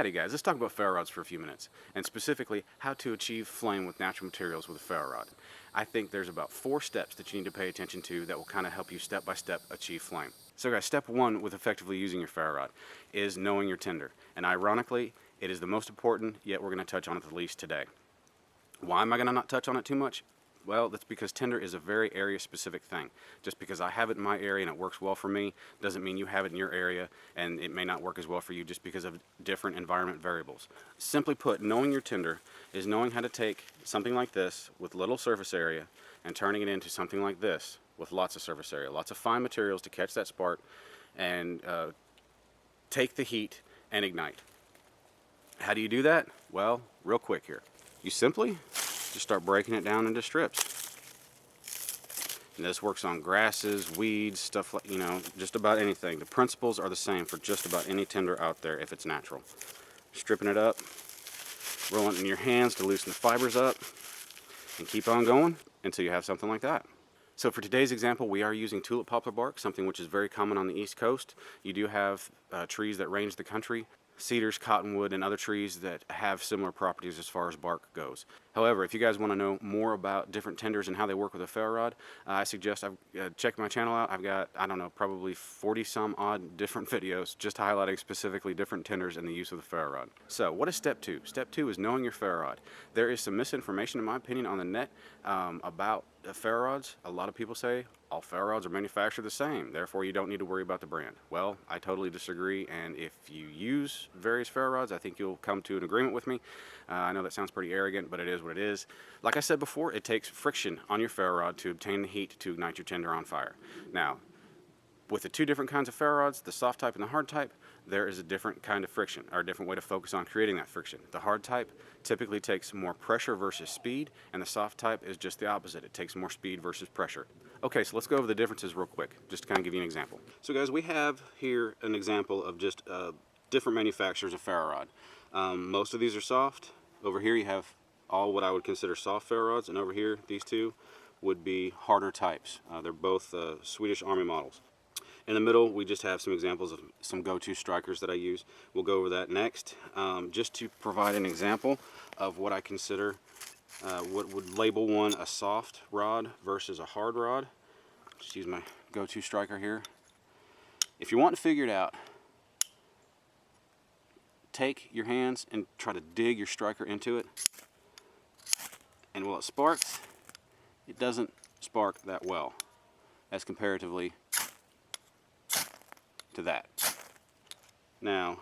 Howdy guys, let's talk about ferro rods for a few minutes, and specifically how to achieve flame with natural materials with a ferro rod. I think there's about 4 steps that you need to pay attention to that will kind of help you step by step achieve flame. So guys, step 1 with effectively using your ferro rod is knowing your tinder, and ironically it is the most important, yet we're going to touch on it the least today. Why am I going to not touch on it too much? Well, that's because tinder is a very area specific thing. Just because I have it in my area and it works well for me doesn't mean you have it in your area and it may not work as well for you just because of different environment variables. Simply put, knowing your tinder is knowing how to take something like this with little surface area and turning it into something like this with lots of surface area, lots of fine materials to catch that spark and take the heat and ignite. How do you do that? Well, real quick here. You simply just start breaking it down into strips. And this works on grasses, weeds, stuff like, just about anything. The principles are the same for just about any tinder out there if it's natural. Stripping it up, rolling it in your hands to loosen the fibers up, and keep on going until you have something like that. So for today's example, we are using tulip poplar bark, something which is very common on the East Coast. You do have trees that range the country. Cedars, cottonwood, and other trees that have similar properties as far as bark goes. However, if you guys want to know more about different tinders and how they work with a ferro rod, I suggest check my channel out. I've got, I don't know, probably 40 some odd different videos just highlighting specifically different tinders and the use of the ferro rod. So what is step 2? Step 2 is knowing your ferro rod. There is some misinformation in my opinion on the net about ferro rods. A lot of people say all ferro rods are manufactured the same, therefore you don't need to worry about the brand. Well, I totally disagree, and if you use various ferro rods, I think you'll come to an agreement with me. I know that sounds pretty arrogant, but it is what it is. Like I said before, it takes friction on your ferro rod to obtain the heat to ignite your tinder on fire. Now, with the 2 different kinds of ferro rods, the soft type and the hard type, there is a different kind of friction, or a different way to focus on creating that friction. The hard type typically takes more pressure versus speed, and the soft type is just the opposite. It takes more speed versus pressure. Okay, so let's go over the differences real quick, just to kind of give you an example. So guys, we have here an example of just different manufacturers of ferro rod. Most of these are soft. Over here you have all what I would consider soft ferro rods, and over here, these 2 would be harder types. They're both Swedish Army models. In the middle, we just have some examples of some go-to strikers that I use. We'll go over that next. Just to provide an example of what I consider, what would label one a soft rod versus a hard rod. Just use my go-to striker here. If you want to figure it out, take your hands and try to dig your striker into it. And while it sparks, it doesn't spark that well as comparatively to that. Now,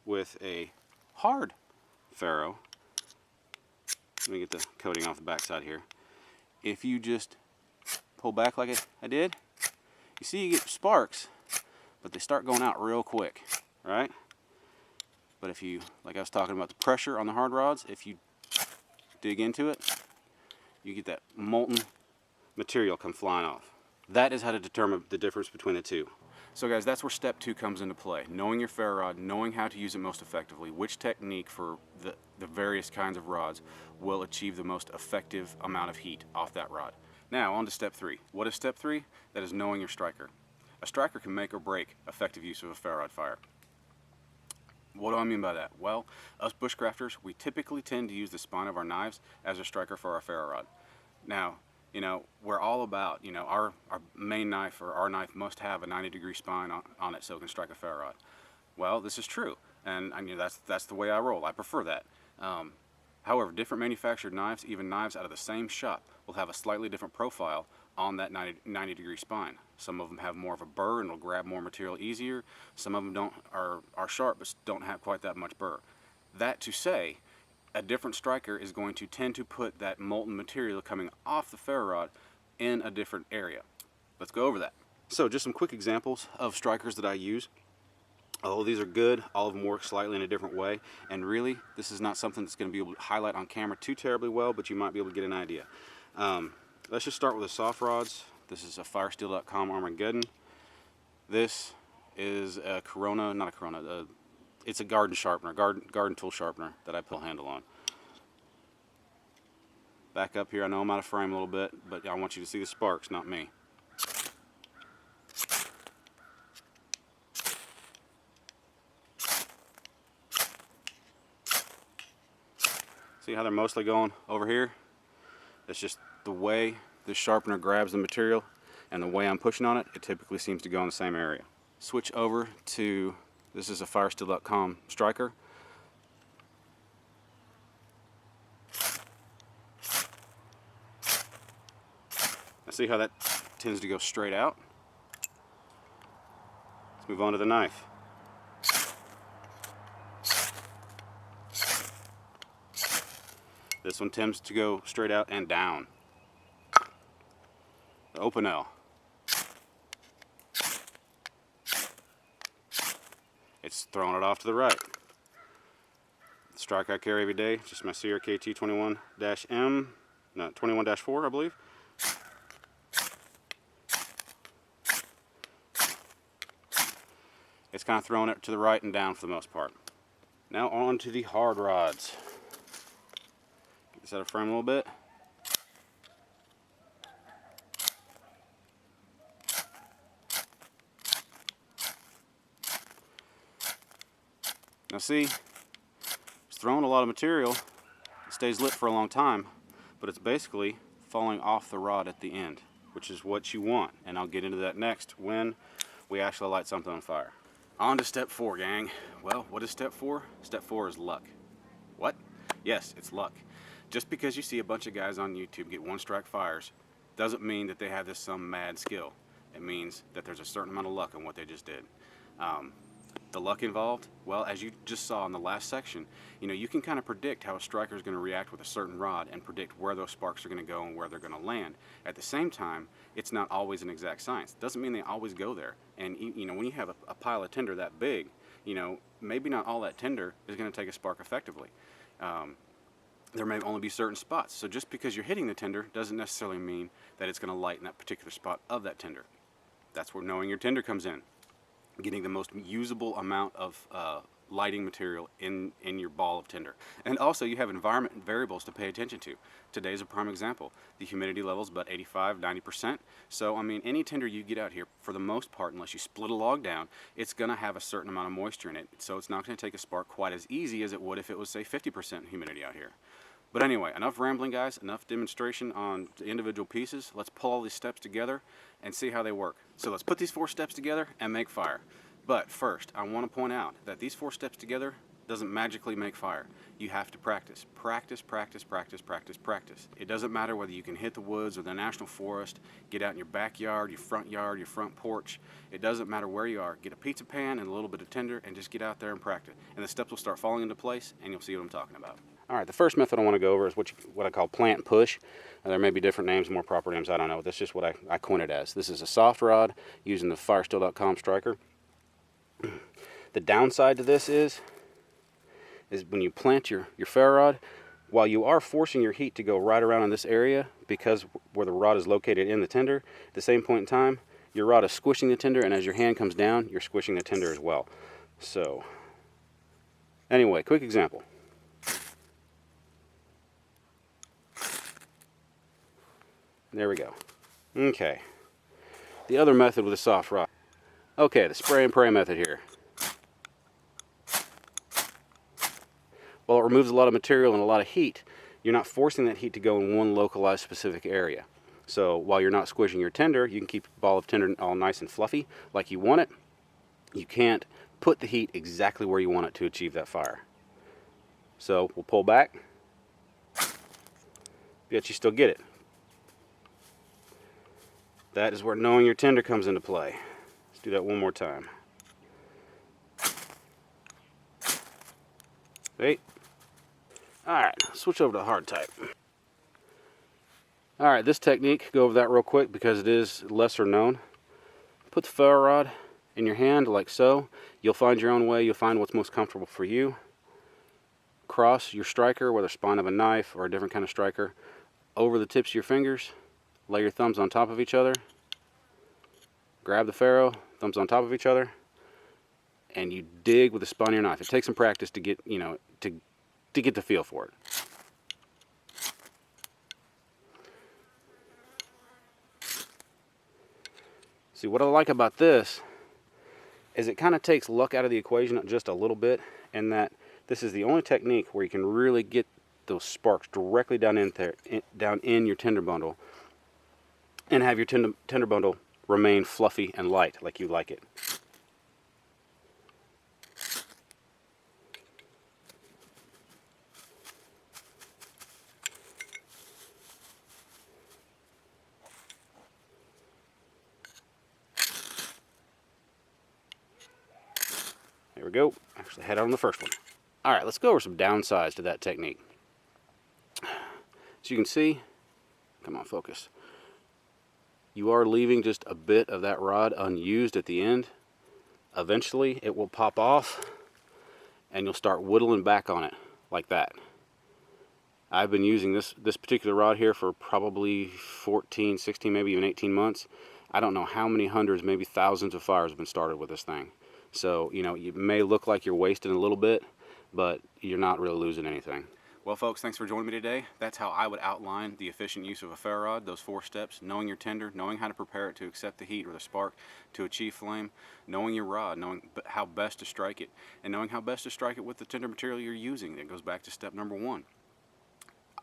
with a hard ferro, let me get the coating off the backside here. If you just pull back like I did, you see you get sparks, but they start going out real quick, right? But if you, like I was talking about the pressure on the hard rods, if you dig into it, you get that molten material come flying off. That is how to determine the difference between the 2. So guys, that's where step 2 comes into play. Knowing your ferro rod, knowing how to use it most effectively, which technique for the various kinds of rods will achieve the most effective amount of heat off that rod. Now on to step 3. What is step 3? That is knowing your striker. A striker can make or break effective use of a ferro rod fire. What do I mean by that? Well, us bushcrafters, we typically tend to use the spine of our knives as a striker for our ferro rod. Now, we're all about, our main knife or our knife must have a 90-degree spine on it so it can strike a ferro rod. Well, this is true, and I mean that's the way I roll. I prefer that. However, different manufactured knives, even knives out of the same shop, will have a slightly different profile on that 90-degree spine. Some of them have more of a burr and will grab more material easier. Some of them are sharp but don't have quite that much burr. That to say, a different striker is going to tend to put that molten material coming off the ferro rod in a different area. Let's go over that. So just some quick examples of strikers that I use. Although these are good, all of them work slightly in a different way, and really this is not something that's going to be able to highlight on camera too terribly well, but you might be able to get an idea. Let's just start with the soft rods. This is a firesteel.com Armageddon. This is a Corona, not a Corona, it's a garden sharpener, garden tool sharpener that I pull handle on. Back up here, I know I'm out of frame a little bit, but I want you to see the sparks, not me. See how they're mostly going over here? It's just the way the sharpener grabs the material and the way I'm pushing on it, it typically seems to go in the same area. Switch over to, this is a firesteel.com striker. Now see how that tends to go straight out? Let's move on to the knife. This one tends to go straight out and down. The open L. It's throwing it off to the right. The strike I carry every day, just my CRKT 21-M, no, 21-4 I believe. It's kind of throwing it to the right and down for the most part. Now on to the hard rods. Get this out of frame a little bit. Now see, it's throwing a lot of material. It stays lit for a long time, but it's basically falling off the rod at the end, which is what you want. And I'll get into that next when we actually light something on fire. On to step 4, gang. Well, what is step 4? Step 4 is luck. What? Yes, it's luck. Just because you see a bunch of guys on YouTube get one-strike fires doesn't mean that they have this some mad skill. It means that there's a certain amount of luck in what they just did. The luck involved, well, as you just saw in the last section, you know, you can kind of predict how a striker is going to react with a certain rod and predict where those sparks are going to go and where they're going to land. At the same time, it's not always an exact science. It doesn't mean they always go there. And, you know, when you have a pile of tinder that big, you know, maybe not all that tinder is going to take a spark effectively. There may only be certain spots. So just because you're hitting the tinder doesn't necessarily mean that it's going to light in that particular spot of that tinder. That's where knowing your tinder comes in. Getting the most usable amount of lighting material in your ball of tinder. And also you have environment variables to pay attention to. Today's a prime example. The humidity level is about 85–90%. So I mean, any tinder you get out here, for the most part, unless you split a log down, it's going to have a certain amount of moisture in it. So it's not going to take a spark quite as easy as it would if it was, say, 50% humidity out here. But anyway, enough rambling, guys, enough demonstration on the individual pieces. Let's pull all these steps together and see how they work. So let's put these 4 steps together and make fire. But first, I want to point out that these 4 steps together doesn't magically make fire. You have to practice. Practice, practice, practice, practice, practice. It doesn't matter whether you can hit the woods or the national forest, get out in your backyard, your front porch. It doesn't matter where you are. Get a pizza pan and a little bit of tinder and just get out there and practice. And the steps will start falling into place and you'll see what I'm talking about. All right, the first method I want to go over is what I call plant push. There may be different names, more proper names, I don't know. That's just what I coin it as. This is a soft rod using the firesteel.com striker. The downside to this is when you plant your ferro rod, while you are forcing your heat to go right around in this area because where the rod is located in the tinder, at the same point in time, your rod is squishing the tinder, and as your hand comes down, you're squishing the tinder as well. So, anyway, quick example. There we go. Okay. The other method with a soft rod. Okay, the spray and pray method here. While it removes a lot of material and a lot of heat, you're not forcing that heat to go in one localized specific area. So while you're not squishing your tinder, you can keep the ball of tinder all nice and fluffy like you want it. You can't put the heat exactly where you want it to achieve that fire. So we'll pull back, yet you still get it. That is where knowing your tinder comes into play. Let's do that one more time. Wait. Alright, switch over to the hard type. Alright, this technique, go over that real quick because it is lesser known. Put the ferro rod in your hand like so. You'll find your own way, you'll find what's most comfortable for you. Cross your striker, whether spine of a knife or a different kind of striker, over the tips of your fingers. Lay your thumbs on top of each other. Grab the ferro, thumbs on top of each other, and you dig with the spine of your knife. It takes some practice to get, you know, to get the feel for it. See, what I like about this is it kind of takes luck out of the equation just a little bit, in that this is the only technique where you can really get those sparks directly down in there, down in your tinder bundle, and have your tinder bundle remain fluffy and light like you like it. There we go. Actually head on the first one. All right, let's go over some downsides to that technique. As you can see, come on, focus. You are leaving just a bit of that rod unused at the end. Eventually it will pop off and you'll start whittling back on it like that. I've been using this particular rod here for probably 14, 16, maybe even 18 months. I don't know how many hundreds, maybe thousands of fires have been started with this thing. So, you know, you may look like you're wasting a little bit, but you're not really losing anything. Well, folks, thanks for joining me today. That's how I would outline the efficient use of a ferro rod, those 4 steps: knowing your tinder, knowing how to prepare it to accept the heat or the spark to achieve flame, knowing your rod, knowing how best to strike it, and knowing how best to strike it with the tinder material you're using. That goes back to step number 1.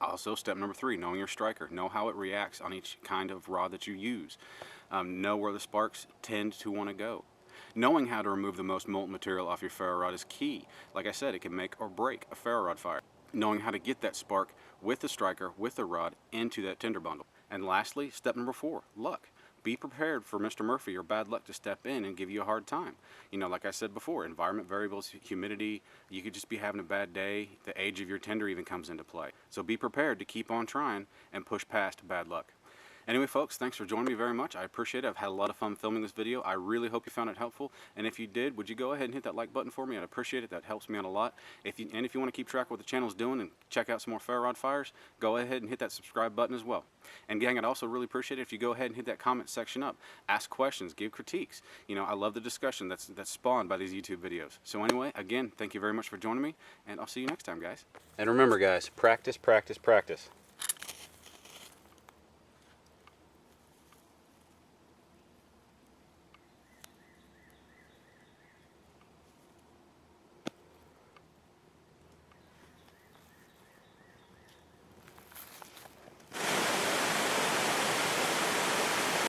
Also, step number 3, knowing your striker. Know how it reacts on each kind of rod that you use. Know where the sparks tend to want to go. Knowing how to remove the most molten material off your ferro rod is key. Like I said, it can make or break a ferro rod fire. Knowing how to get that spark with the striker, with the rod, into that tinder bundle. And lastly, step number 4, luck. Be prepared for Mr. Murphy or bad luck to step in and give you a hard time. You know, like I said before, environment variables, humidity, you could just be having a bad day. The age of your tinder even comes into play. So be prepared to keep on trying and push past bad luck. Anyway, folks, thanks for joining me very much. I appreciate it. I've had a lot of fun filming this video. I really hope you found it helpful. And if you did, would you go ahead and hit that like button for me? I'd appreciate it. That helps me out a lot. If you want to keep track of what the channel's doing and check out some more ferro rod fires, go ahead and hit that subscribe button as well. And gang, I'd also really appreciate it if you go ahead and hit that comment section up. Ask questions, give critiques. You know, I love the discussion that's spawned by these YouTube videos. So anyway, again, thank you very much for joining me, and I'll see you next time, guys. And remember, guys, practice, practice, practice.